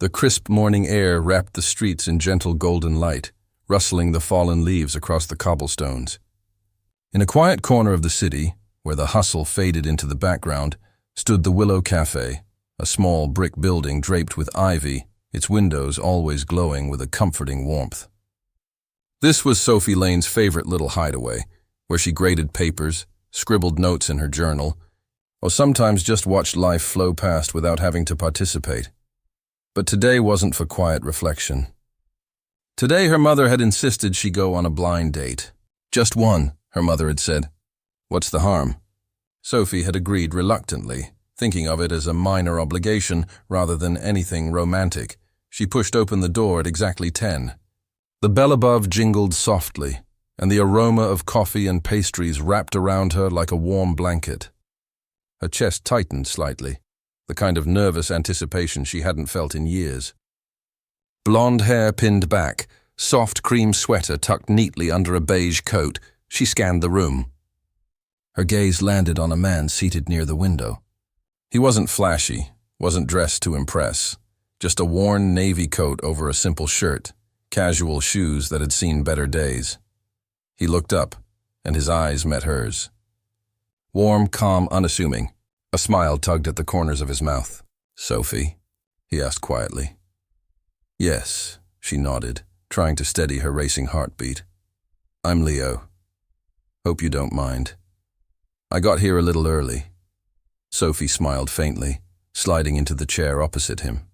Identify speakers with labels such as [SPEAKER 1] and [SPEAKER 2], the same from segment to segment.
[SPEAKER 1] The crisp morning air wrapped the streets in gentle golden light, rustling the fallen leaves across the cobblestones. In a quiet corner of the city, where the hustle faded into the background, stood the Willow Cafe, a small brick building draped with ivy, its windows always glowing with a comforting warmth. This was Sophie Lane's favorite little hideaway, where she graded papers, scribbled notes in her journal, or sometimes just watched life flow past without having to participate. But today wasn't for quiet reflection. Today her mother had insisted she go on a blind date. Just one, her mother had said. What's the harm? Sophie had agreed reluctantly, thinking of it as a minor obligation rather than anything romantic. She pushed open the door at exactly 10. The bell above jingled softly, and the aroma of coffee and pastries wrapped around her like a warm blanket. Her chest tightened slightly, the kind of nervous anticipation she hadn't felt in years. Blonde hair pinned back, soft cream sweater tucked neatly under a beige coat, she scanned the room. Her gaze landed on a man seated near the window. He wasn't flashy, wasn't dressed to impress, just a worn navy coat over a simple shirt, casual shoes that had seen better days. He looked up, and his eyes met hers. Warm, calm, unassuming, a smile tugged at the corners of his mouth. "Sophie?" he asked quietly. "Yes," she nodded, trying to steady her racing heartbeat. "I'm Leo. Hope you don't mind. I got here a little early." Sophie smiled faintly, sliding into the chair opposite him.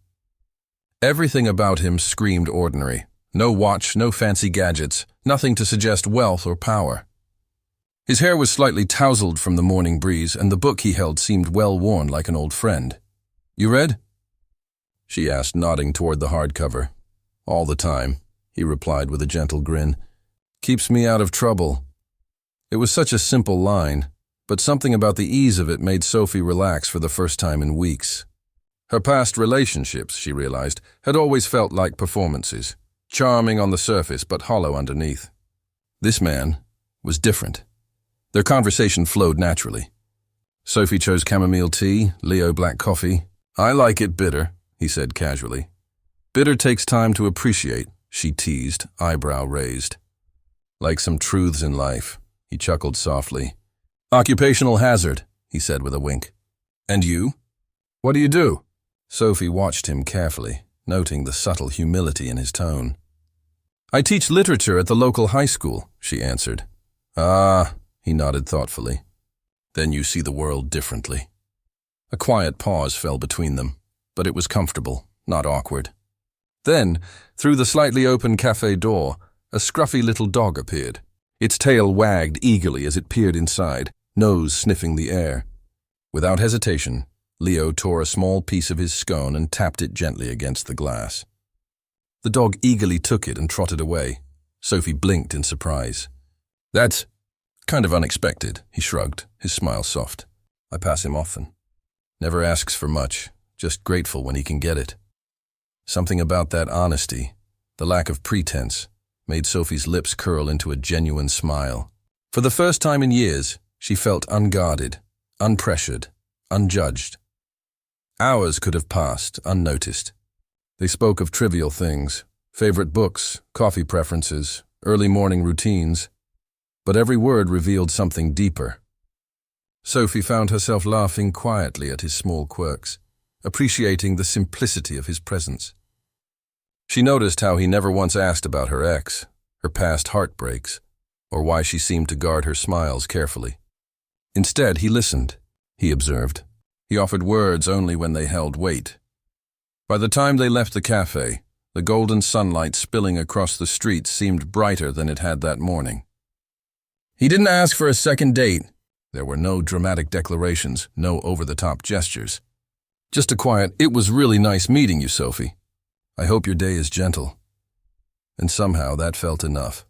[SPEAKER 1] Everything about him screamed ordinary. No watch, no fancy gadgets, nothing to suggest wealth or power. His hair was slightly tousled from the morning breeze, and the book he held seemed well-worn like an old friend. "You read?" she asked, nodding toward the hardcover. "All the time," he replied with a gentle grin. "Keeps me out of trouble." It was such a simple line, but something about the ease of it made Sophie relax for the first time in weeks. Her past relationships, she realized, had always felt like performances, charming on the surface but hollow underneath. This man was different. Their conversation flowed naturally. Sophie chose chamomile tea, Leo black coffee. "I like it bitter," he said casually. "Bitter takes time to appreciate," she teased, eyebrow raised. "Like some truths in life," he chuckled softly. "Occupational hazard," he said with a wink. "And you? What do you do?" Sophie watched him carefully, noting the subtle humility in his tone. "I teach literature at the local high school," she answered. "Ah," he nodded thoughtfully. "Then you see the world differently." A quiet pause fell between them, but it was comfortable, not awkward. Then, through the slightly open cafe door, a scruffy little dog appeared. Its tail wagged eagerly as it peered inside, nose sniffing the air. Without hesitation, Leo tore a small piece of his scone and tapped it gently against the glass. The dog eagerly took it and trotted away. Sophie blinked in surprise. "That's kind of unexpected," he shrugged, his smile soft. "I pass him often. Never asks for much, just grateful when he can get it." Something about that honesty, the lack of pretense, made Sophie's lips curl into a genuine smile. For the first time in years, she felt unguarded, unpressured, unjudged. Hours could have passed, unnoticed. They spoke of trivial things, favorite books, coffee preferences, early morning routines, but every word revealed something deeper. Sophie found herself laughing quietly at his small quirks, appreciating the simplicity of his presence. She noticed how he never once asked about her ex, her past heartbreaks, or why she seemed to guard her smiles carefully. Instead, he listened, he observed. He offered words only when they held weight. By the time they left the cafe, the golden sunlight spilling across the street seemed brighter than it had that morning. He didn't ask for a second date. There were no dramatic declarations, no over-the-top gestures. Just a quiet, "It was really nice meeting you, Sophie. I hope your day is gentle." And somehow that felt enough.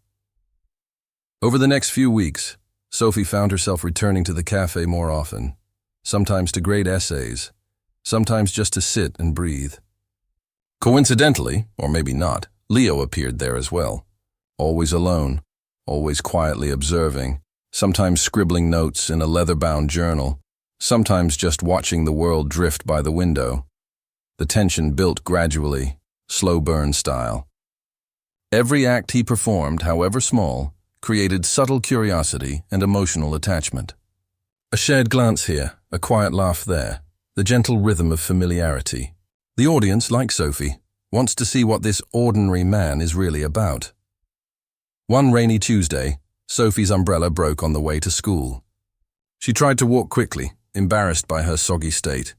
[SPEAKER 1] Over the next few weeks, Sophie found herself returning to the cafe more often, sometimes to grade essays, sometimes just to sit and breathe. Coincidentally, or maybe not, Leo appeared there as well, always alone, always quietly observing, sometimes scribbling notes in a leather-bound journal, sometimes just watching the world drift by the window. The tension built gradually, slow burn style. Every act he performed, however small, created subtle curiosity and emotional attachment. A shared glance here, a quiet laugh there, the gentle rhythm of familiarity. The audience, like Sophie, wants to see what this ordinary man is really about. One rainy Tuesday, Sophie's umbrella broke on the way to school. She tried to walk quickly, embarrassed by her soggy state,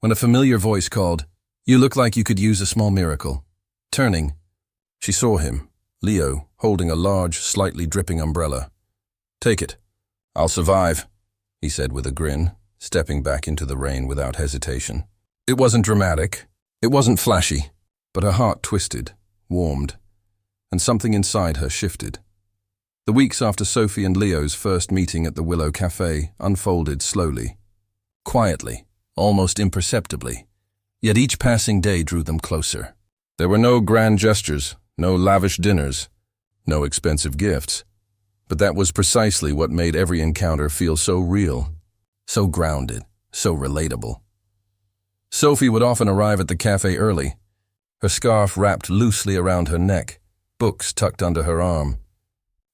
[SPEAKER 1] when a familiar voice called, "You look like you could use a small miracle." Turning, she saw him, Leo, holding a large, slightly dripping umbrella. "Take it. I'll survive," he said with a grin, stepping back into the rain without hesitation. It wasn't dramatic, it wasn't flashy, but her heart twisted, warmed, and something inside her shifted. The weeks after Sophie and Leo's first meeting at the Willow Cafe unfolded slowly, quietly, almost imperceptibly, yet each passing day drew them closer. There were no grand gestures, no lavish dinners, no expensive gifts, but that was precisely what made every encounter feel so real, so grounded, so relatable. Sophie would often arrive at the cafe early, her scarf wrapped loosely around her neck, books tucked under her arm.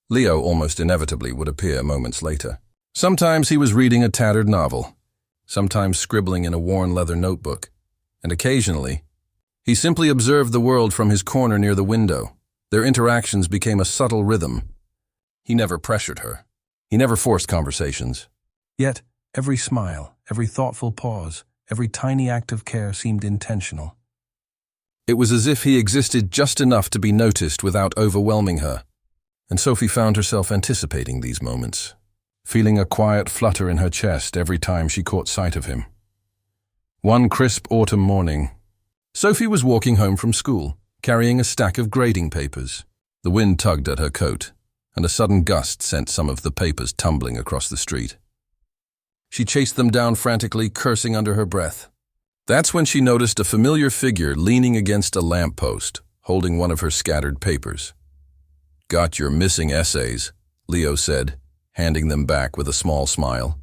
[SPEAKER 1] Leo almost inevitably would appear moments later. Sometimes he was reading a tattered novel, sometimes scribbling in a worn leather notebook, and occasionally, he simply observed the world from his corner near the window. Their interactions became a subtle rhythm. He never pressured her. He never forced conversations. Yet, every smile, every thoughtful pause, every tiny act of care seemed intentional. It was as if he existed just enough to be noticed without overwhelming her, and Sophie found herself anticipating these moments, feeling a quiet flutter in her chest every time she caught sight of him. One crisp autumn morning, Sophie was walking home from school, carrying a stack of grading papers. The wind tugged at her coat, and a sudden gust sent some of the papers tumbling across the street. She chased them down frantically, cursing under her breath. That's when she noticed a familiar figure leaning against a lamppost, holding one of her scattered papers. "Got your missing essays," Leo said, handing them back with a small smile.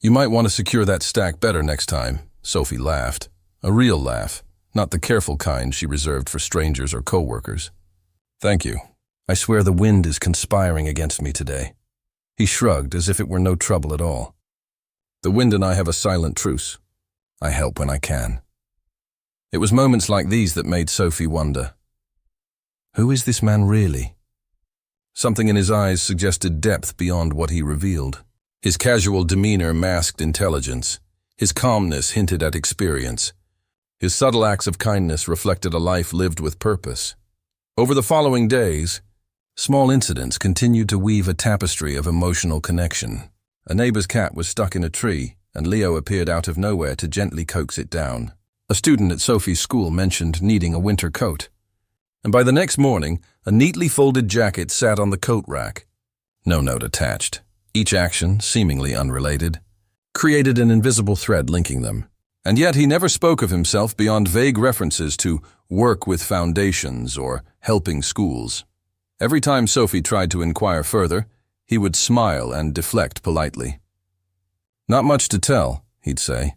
[SPEAKER 1] "You might want to secure that stack better next time," Sophie laughed. A real laugh, not the careful kind she reserved for strangers or co-workers. "Thank you. I swear the wind is conspiring against me today." He shrugged as if it were no trouble at all. "The wind and I have a silent truce. I help when I can." It was moments like these that made Sophie wonder, who is this man really? Something in his eyes suggested depth beyond what he revealed. His casual demeanor masked intelligence. His calmness hinted at experience. His subtle acts of kindness reflected a life lived with purpose. Over the following days, small incidents continued to weave a tapestry of emotional connection. A neighbor's cat was stuck in a tree, and Leo appeared out of nowhere to gently coax it down. A student at Sophie's school mentioned needing a winter coat, and by the next morning, a neatly folded jacket sat on the coat rack. No note attached. Each action, seemingly unrelated, created an invisible thread linking them. And yet he never spoke of himself beyond vague references to work with foundations or helping schools. Every time Sophie tried to inquire further, he would smile and deflect politely. "Not much to tell," he'd say.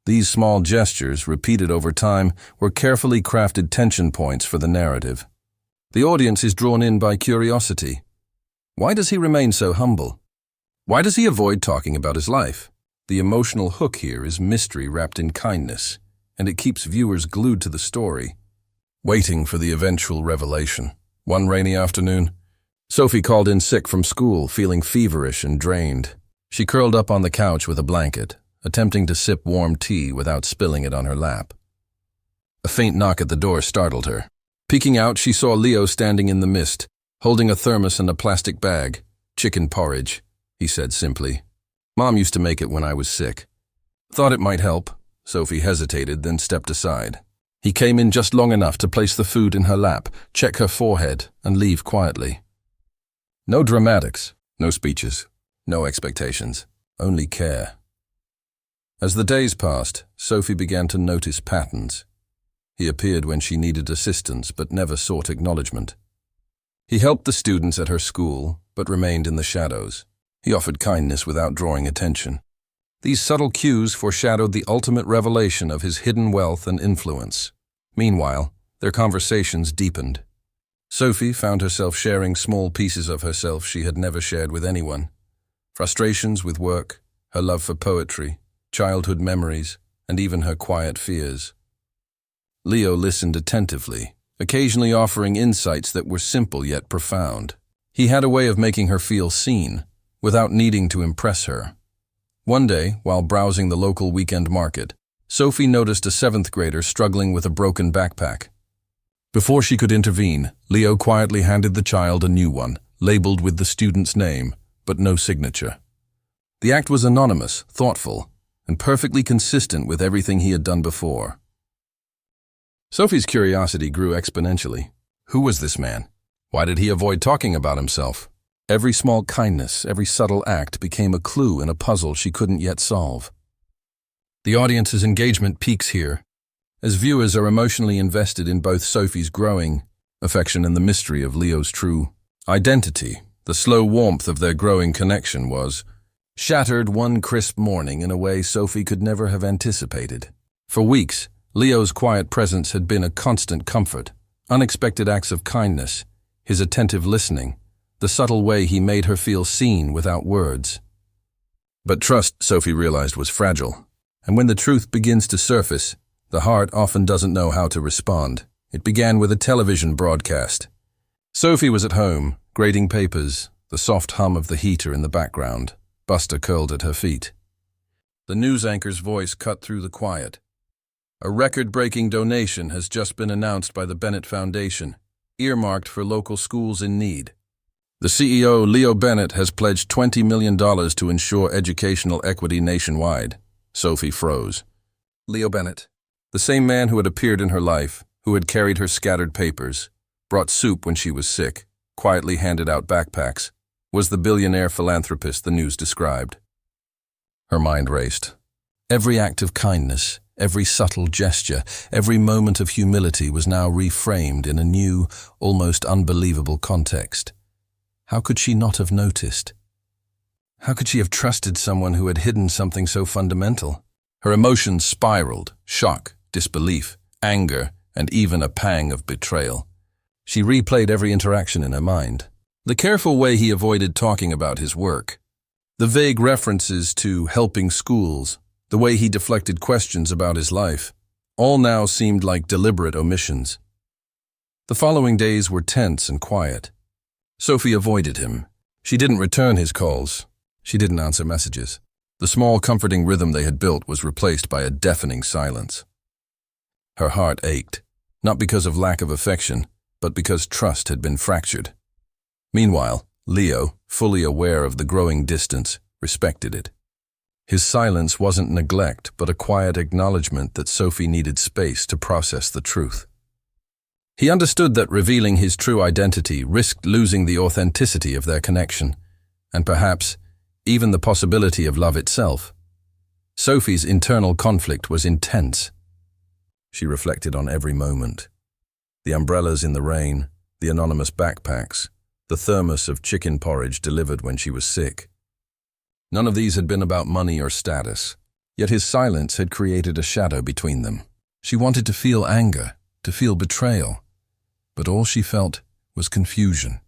[SPEAKER 1] These small gestures, repeated over time, were carefully crafted tension points for the narrative. The audience is drawn in by curiosity. Why does he remain so humble? Why does he avoid talking about his life? The emotional hook here is mystery wrapped in kindness, and it keeps viewers glued to the story, waiting for the eventual revelation. One rainy afternoon, Sophie called in sick from school, feeling feverish and drained. She curled up on the couch with a blanket, attempting to sip warm tea without spilling it on her lap. A faint knock at the door startled her. Peeking out, she saw Leo standing in the mist, holding a thermos and a plastic bag. "Chicken porridge," he said simply. "Mom used to make it when I was sick." "Thought it might help." Sophie hesitated, then stepped aside. He came in just long enough to place the food in her lap, check her forehead, and leave quietly. No dramatics, no speeches, no expectations, only care. As the days passed, Sophie began to notice patterns. He appeared when she needed assistance but never sought acknowledgement. He helped the students at her school but remained in the shadows. He offered kindness without drawing attention. These subtle cues foreshadowed the ultimate revelation of his hidden wealth and influence. Meanwhile, their conversations deepened. Sophie found herself sharing small pieces of herself she had never shared with anyone. Frustrations with work, her love for poetry, childhood memories, and even her quiet fears. Leo listened attentively, occasionally offering insights that were simple yet profound. He had a way of making her feel seen, without needing to impress her. One day, while browsing the local weekend market, Sophie noticed a 7th grader struggling with a broken backpack. Before she could intervene, Leo quietly handed the child a new one, labeled with the student's name, but no signature. The act was anonymous, thoughtful, and perfectly consistent with everything he had done before. Sophie's curiosity grew exponentially. Who was this man? Why did he avoid talking about himself? Every small kindness, every subtle act became a clue in a puzzle she couldn't yet solve. The audience's engagement peaks here, as viewers are emotionally invested in both Sophie's growing affection and the mystery of Leo's true identity. The slow warmth of their growing connection was shattered one crisp morning in a way Sophie could never have anticipated. For weeks, Leo's quiet presence had been a constant comfort. Unexpected acts of kindness, his attentive listening, the subtle way he made her feel seen without words. But trust, Sophie realized, was fragile. And when the truth begins to surface, the heart often doesn't know how to respond. It began with a television broadcast. Sophie was at home, grading papers, the soft hum of the heater in the background. Buster curled at her feet. The news anchor's voice cut through the quiet. A record-breaking donation has just been announced by the Bennett Foundation, earmarked for local schools in need. The CEO, Leo Bennett, has pledged $20 million to ensure educational equity nationwide. Sophie froze. Leo Bennett, the same man who had appeared in her life, who had carried her scattered papers, brought soup when she was sick, quietly handed out backpacks, was the billionaire philanthropist the news described. Her mind raced. Every act of kindness, every subtle gesture, every moment of humility was now reframed in a new, almost unbelievable context. How could she not have noticed? How could she have trusted someone who had hidden something so fundamental? Her emotions spiraled, shock, disbelief, anger, and even a pang of betrayal. She replayed every interaction in her mind. The careful way he avoided talking about his work, the vague references to helping schools, the way he deflected questions about his life, all now seemed like deliberate omissions. The following days were tense and quiet. Sophie avoided him. She didn't return his calls. She didn't answer messages. The small, comforting rhythm they had built was replaced by a deafening silence. Her heart ached, not because of lack of affection, but because trust had been fractured. Meanwhile, Leo, fully aware of the growing distance, respected it. His silence wasn't neglect, but a quiet acknowledgement that Sophie needed space to process the truth. He understood that revealing his true identity risked losing the authenticity of their connection, and perhaps even the possibility of love itself. Sophie's internal conflict was intense. She reflected on every moment. The umbrellas in the rain, the anonymous backpacks, the thermos of chicken porridge delivered when she was sick. None of these had been about money or status, yet his silence had created a shadow between them. She wanted to feel anger, to feel betrayal, but all she felt was confusion.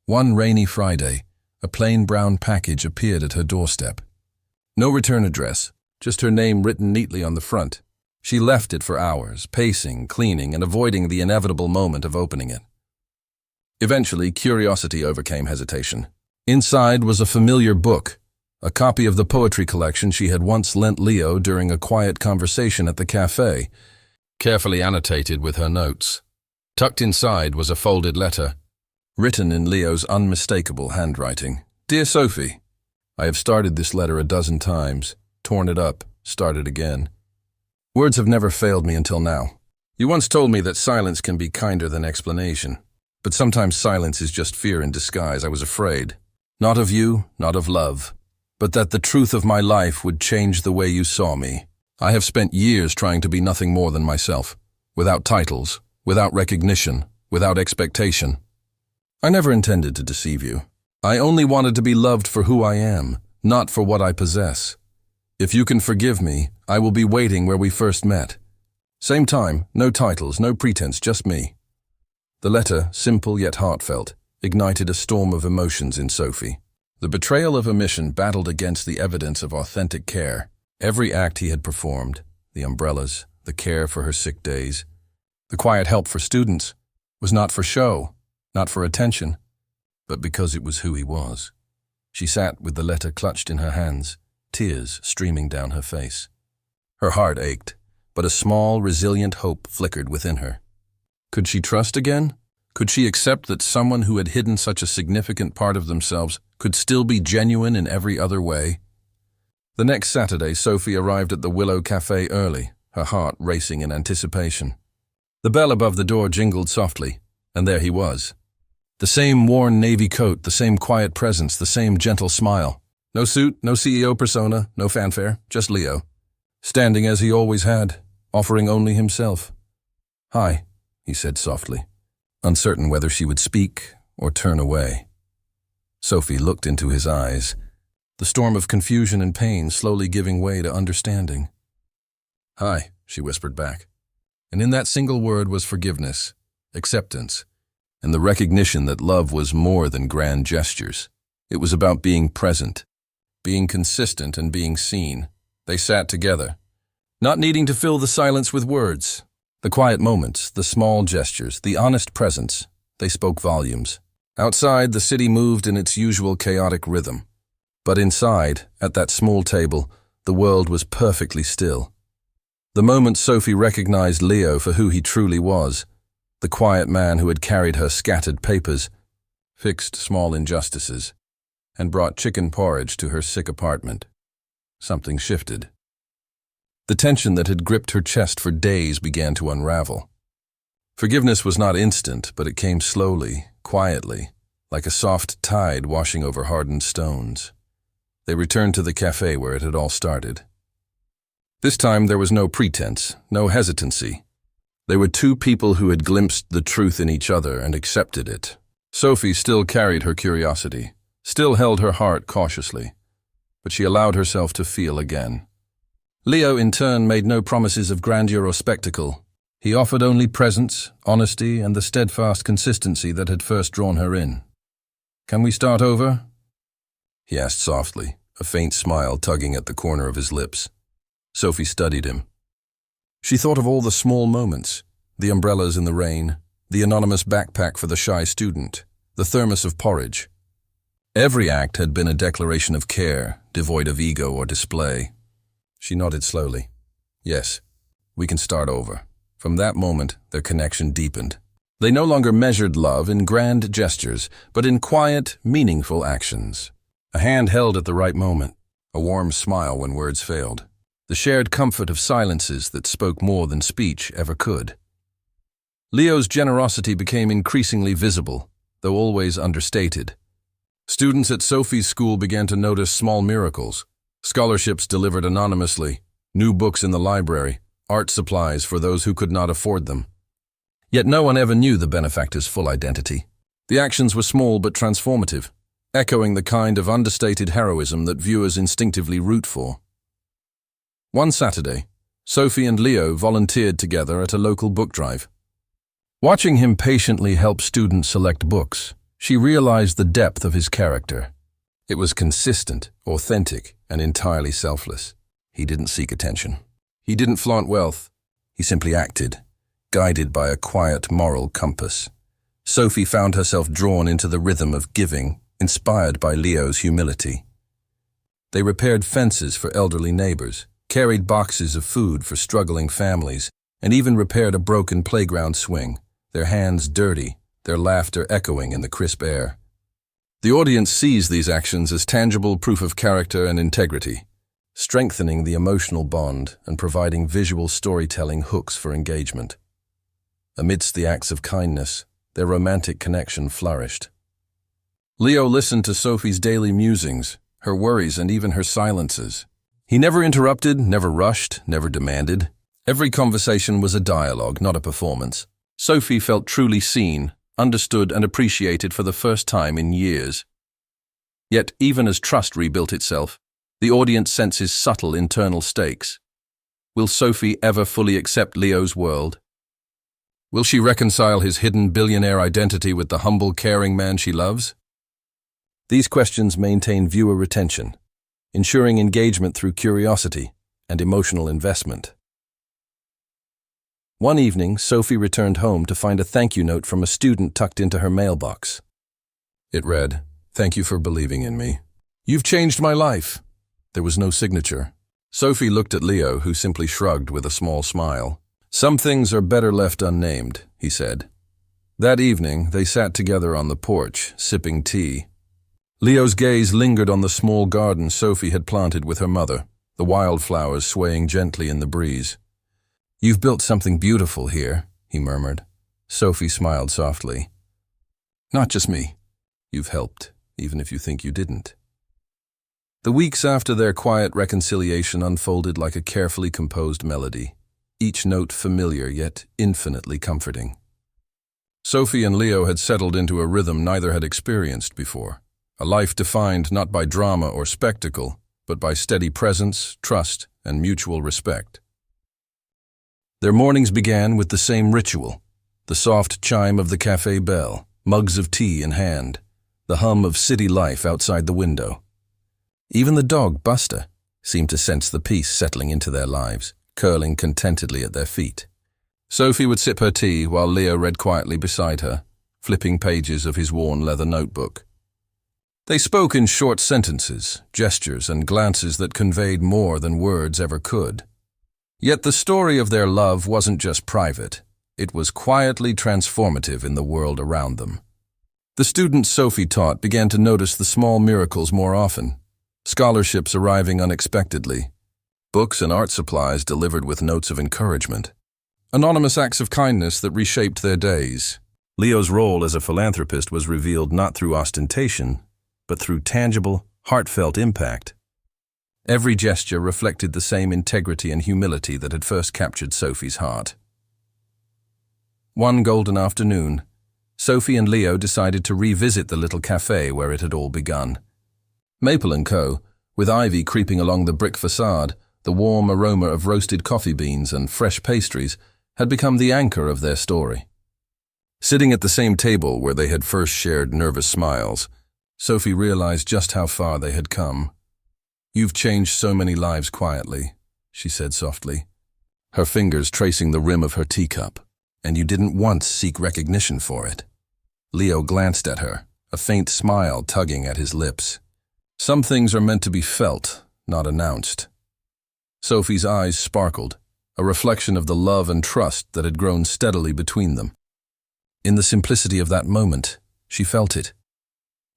[SPEAKER 1] One rainy Friday, a plain brown package appeared at her doorstep. No return address, just her name written neatly on the front. She left it for hours, pacing, cleaning, and avoiding the inevitable moment of opening it. Eventually, curiosity overcame hesitation. Inside was a familiar book, a copy of the poetry collection she had once lent Leo during a quiet conversation at the cafe, carefully annotated with her notes. Tucked inside was a folded letter, written in Leo's unmistakable handwriting. Dear Sophie, I have started this letter a dozen times, torn it up, started again. Words have never failed me until now. You once told me that silence can be kinder than explanation, but sometimes silence is just fear in disguise. I was afraid. Not of you, not of love, but that the truth of my life would change the way you saw me. I have spent years trying to be nothing more than myself, without titles, without recognition, without expectation. I never intended to deceive you. I only wanted to be loved for who I am, not for what I possess. If you can forgive me, I will be waiting where we first met. Same time, no titles, no pretense, just me. The letter, simple yet heartfelt, ignited a storm of emotions in Sophie. The betrayal of a mission battled against the evidence of authentic care. Every act he had performed, the umbrellas, the care for her sick days, the quiet help for students, was not for show, not for attention, but because it was who he was. She sat with the letter clutched in her hands, tears streaming down her face. Her heart ached, but a small, resilient hope flickered within her. Could she trust again? Could she accept that someone who had hidden such a significant part of themselves could still be genuine in every other way? The next Saturday, Sophie arrived at the Willow Cafe early, her heart racing in anticipation. The bell above the door jingled softly, and there he was. The same worn navy coat, the same quiet presence, the same gentle smile. No suit, no CEO persona, no fanfare, just Leo. Standing as he always had, offering only himself. "Hi," he said softly, uncertain whether she would speak or turn away. Sophie looked into his eyes, the storm of confusion and pain slowly giving way to understanding. "Hi," she whispered back. And in that single word was forgiveness, acceptance, and the recognition that love was more than grand gestures. It was about being present, being consistent and being seen. They sat together, not needing to fill the silence with words. The quiet moments, the small gestures, the honest presence, they spoke volumes. Outside, the city moved in its usual chaotic rhythm. But inside, at that small table, the world was perfectly still. The moment Sophie recognized Leo for who he truly was, the quiet man who had carried her scattered papers, fixed small injustices, and brought chicken porridge to her sick apartment, something shifted. The tension that had gripped her chest for days began to unravel. Forgiveness was not instant, but it came slowly, quietly, like a soft tide washing over hardened stones. They returned to the cafe where it had all started. This time there was no pretense, no hesitancy. They were two people who had glimpsed the truth in each other and accepted it. Sophie still carried her curiosity, still held her heart cautiously, but she allowed herself to feel again. Leo, in turn, made no promises of grandeur or spectacle. He offered only presence, honesty, and the steadfast consistency that had first drawn her in. "Can we start over?" he asked softly, a faint smile tugging at the corner of his lips. Sophie studied him. She thought of all the small moments, the umbrellas in the rain, the anonymous backpack for the shy student, the thermos of porridge. Every act had been a declaration of care, devoid of ego or display. She nodded slowly. "Yes, we can start over." From that moment, their connection deepened. They no longer measured love in grand gestures, but in quiet, meaningful actions. A hand held at the right moment, a warm smile when words failed. The shared comfort of silences that spoke more than speech ever could. Leo's generosity became increasingly visible, though always understated. Students at Sophie's school began to notice small miracles. Scholarships delivered anonymously, new books in the library, art supplies for those who could not afford them. Yet no one ever knew the benefactor's full identity. The actions were small but transformative, echoing the kind of understated heroism that viewers instinctively root for. One Saturday, Sophie and Leo volunteered together at a local book drive. Watching him patiently help students select books, she realized the depth of his character. It was consistent, authentic, and entirely selfless. He didn't seek attention. He didn't flaunt wealth. He simply acted, guided by a quiet moral compass. Sophie found herself drawn into the rhythm of giving, inspired by Leo's humility. They repaired fences for elderly neighbors, carried boxes of food for struggling families, and even repaired a broken playground swing, their hands dirty, their laughter echoing in the crisp air. The audience sees these actions as tangible proof of character and integrity, strengthening the emotional bond and providing visual storytelling hooks for engagement. Amidst the acts of kindness, their romantic connection flourished. Leo listened to Sophie's daily musings, her worries and even her silences. He never interrupted, never rushed, never demanded. Every conversation was a dialogue, not a performance. Sophie felt truly seen, understood and appreciated for the first time in years. Yet, even as trust rebuilt itself, The audience senses subtle internal stakes. Will Sophie ever fully accept Leo's world? Will she reconcile his hidden billionaire identity with the humble, caring man she loves? These questions maintain viewer retention, ensuring engagement through curiosity and emotional investment. One evening, Sophie returned home to find a thank you note from a student tucked into her mailbox. It read, "Thank you for believing in me. You've changed my life." There was no signature. Sophie looked at Leo, who simply shrugged with a small smile. "Some things are better left unnamed," he said. That evening, they sat together on the porch, sipping tea. Leo's gaze lingered on the small garden Sophie had planted with her mother, the wildflowers swaying gently in the breeze. "You've built something beautiful here," he murmured. Sophie smiled softly. "Not just me. You've helped, even if you think you didn't." The weeks after their quiet reconciliation unfolded like a carefully composed melody, each note familiar yet infinitely comforting. Sophie and Leo had settled into a rhythm neither had experienced before, a life defined not by drama or spectacle, but by steady presence, trust, and mutual respect. Their mornings began with the same ritual, the soft chime of the cafe bell, mugs of tea in hand, the hum of city life outside the window. Even the dog, Buster, seemed to sense the peace settling into their lives, curling contentedly at their feet. Sophie would sip her tea while Leo read quietly beside her, flipping pages of his worn leather notebook. They spoke in short sentences, gestures, and glances that conveyed more than words ever could. Yet the story of their love wasn't just private, it was quietly transformative in the world around them. The students Sophie taught began to notice the small miracles more often, scholarships arriving unexpectedly, books and art supplies delivered with notes of encouragement, anonymous acts of kindness that reshaped their days. Leo's role as a philanthropist was revealed not through ostentation, but through tangible, heartfelt impact. Every gesture reflected the same integrity and humility that had first captured Sophie's heart. One golden afternoon, Sophie and Leo decided to revisit the little cafe where it had all begun. Maple & Co., with ivy creeping along the brick facade, the warm aroma of roasted coffee beans and fresh pastries, had become the anchor of their story. Sitting at the same table where they had first shared nervous smiles, Sophie realized just how far they had come. "You've changed so many lives quietly," she said softly, her fingers tracing the rim of her teacup, "and you didn't once seek recognition for it." Leo glanced at her, a faint smile tugging at his lips. "Some things are meant to be felt, not announced." Sophie's eyes sparkled, a reflection of the love and trust that had grown steadily between them. In the simplicity of that moment, she felt it.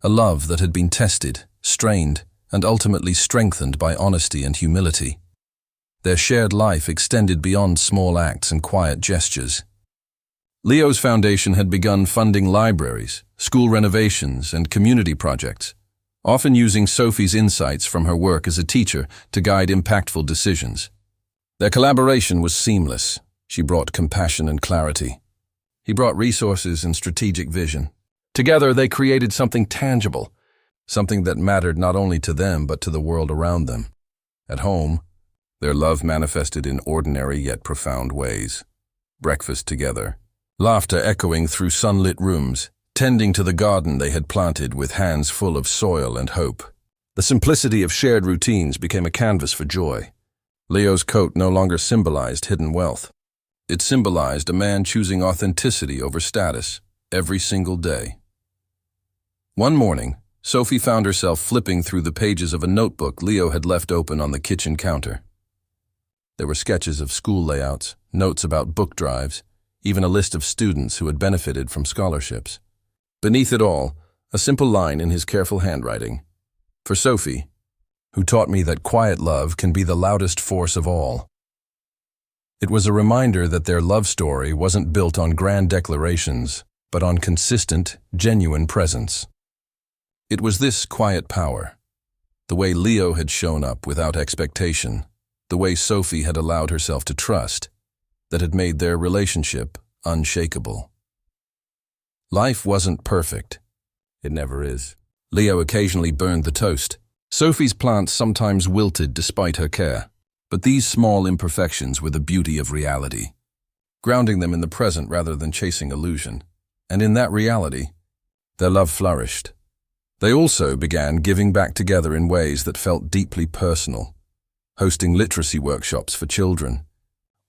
[SPEAKER 1] A love that had been tested, strained, and ultimately strengthened by honesty and humility. Their shared life extended beyond small acts and quiet gestures. Leo's foundation had begun funding libraries, school renovations, and community projects, often using Sophie's insights from her work as a teacher to guide impactful decisions. Their collaboration was seamless. She brought compassion and clarity. He brought resources and strategic vision. Together, they created something tangible, something that mattered not only to them but to the world around them. At home, their love manifested in ordinary yet profound ways. Breakfast together, laughter echoing through sunlit rooms, tending to the garden they had planted with hands full of soil and hope. The simplicity of shared routines became a canvas for joy. Leo's coat no longer symbolized hidden wealth. It symbolized a man choosing authenticity over status every single day. One morning, Sophie found herself flipping through the pages of a notebook Leo had left open on the kitchen counter. There were sketches of school layouts, notes about book drives, even a list of students who had benefited from scholarships. Beneath it all, a simple line in his careful handwriting. "For Sophie, who taught me that quiet love can be the loudest force of all." It was a reminder that their love story wasn't built on grand declarations, but on consistent, genuine presence. It was this quiet power, the way Leo had shown up without expectation, the way Sophie had allowed herself to trust, that had made their relationship unshakable. Life wasn't perfect. It never is. Leo occasionally burned the toast, Sophie's plants sometimes wilted despite her care, but these small imperfections were the beauty of reality, grounding them in the present rather than chasing illusion. And in that reality, their love flourished. They also began giving back together in ways that felt deeply personal, hosting literacy workshops for children,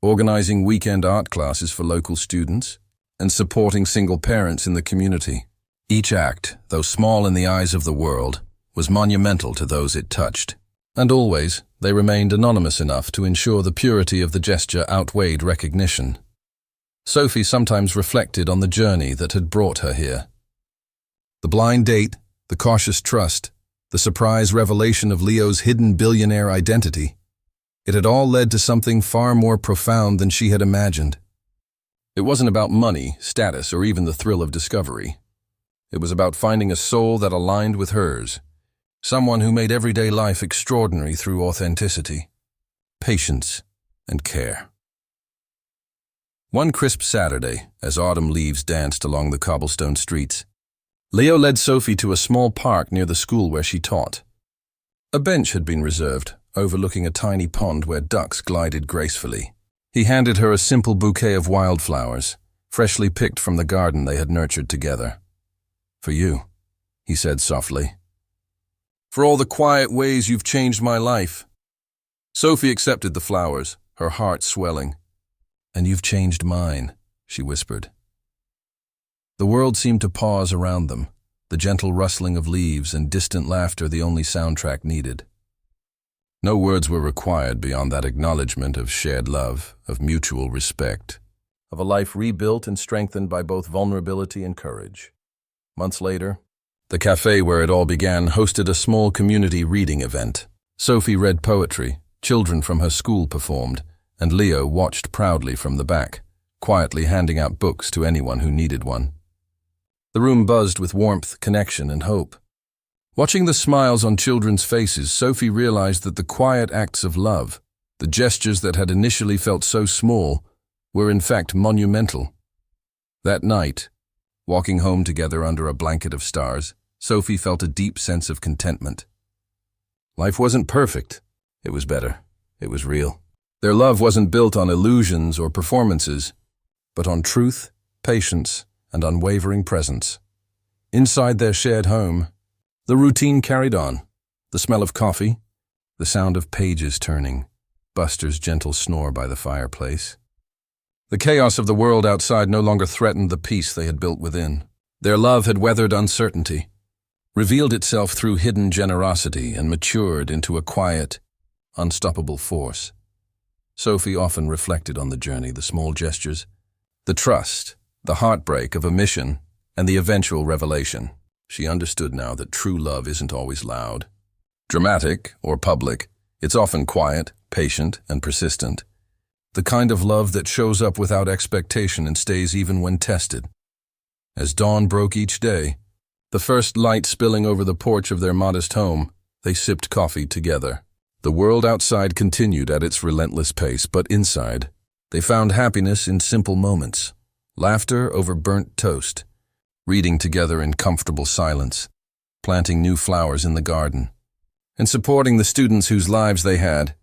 [SPEAKER 1] organizing weekend art classes for local students, and supporting single parents in the community. Each act, though small in the eyes of the world, was monumental to those it touched. And always, they remained anonymous enough to ensure the purity of the gesture outweighed recognition. Sophie sometimes reflected on the journey that had brought her here. The blind date, the cautious trust, the surprise revelation of Leo's hidden billionaire identity. It had all led to something far more profound than she had imagined. It wasn't about money, status, or even the thrill of discovery. It was about finding a soul that aligned with hers, someone who made everyday life extraordinary through authenticity, patience, and care. One crisp Saturday, as autumn leaves danced along the cobblestone streets, Leo led Sophie to a small park near the school where she taught. A bench had been reserved, overlooking a tiny pond where ducks glided gracefully. He handed her a simple bouquet of wildflowers, freshly picked from the garden they had nurtured together. "For you," he said softly. "For all the quiet ways you've changed my life." Sophie accepted the flowers, her heart swelling. "And you've changed mine," she whispered. The world seemed to pause around them, the gentle rustling of leaves and distant laughter the only soundtrack needed. No words were required beyond that acknowledgement of shared love, of mutual respect, of a life rebuilt and strengthened by both vulnerability and courage. Months later, the cafe where it all began hosted a small community reading event. Sophie read poetry, children from her school performed, and Leo watched proudly from the back, quietly handing out books to anyone who needed one. The room buzzed with warmth, connection, and hope. Watching the smiles on children's faces, Sophie realized that the quiet acts of love, the gestures that had initially felt so small, were in fact monumental. That night, walking home together under a blanket of stars, Sophie felt a deep sense of contentment. Life wasn't perfect. It was better. It was real. Their love wasn't built on illusions or performances, but on truth, patience, and unwavering presence. Inside their shared home, the routine carried on. The smell of coffee, the sound of pages turning, Buster's gentle snore by the fireplace. The chaos of the world outside no longer threatened the peace they had built within. Their love had weathered uncertainty, revealed itself through hidden generosity, and matured into a quiet, unstoppable force. Sophie often reflected on the journey, the small gestures, the trust, the heartbreak of a mission, and the eventual revelation. She understood now that true love isn't always loud, dramatic, or public. It's often quiet, patient, and persistent. The kind of love that shows up without expectation and stays even when tested. As dawn broke each day, the first light spilling over the porch of their modest home, they sipped coffee together. The world outside continued at its relentless pace, but inside, they found happiness in simple moments. Laughter over burnt toast, reading together in comfortable silence, planting new flowers in the garden, and supporting the students whose lives they had,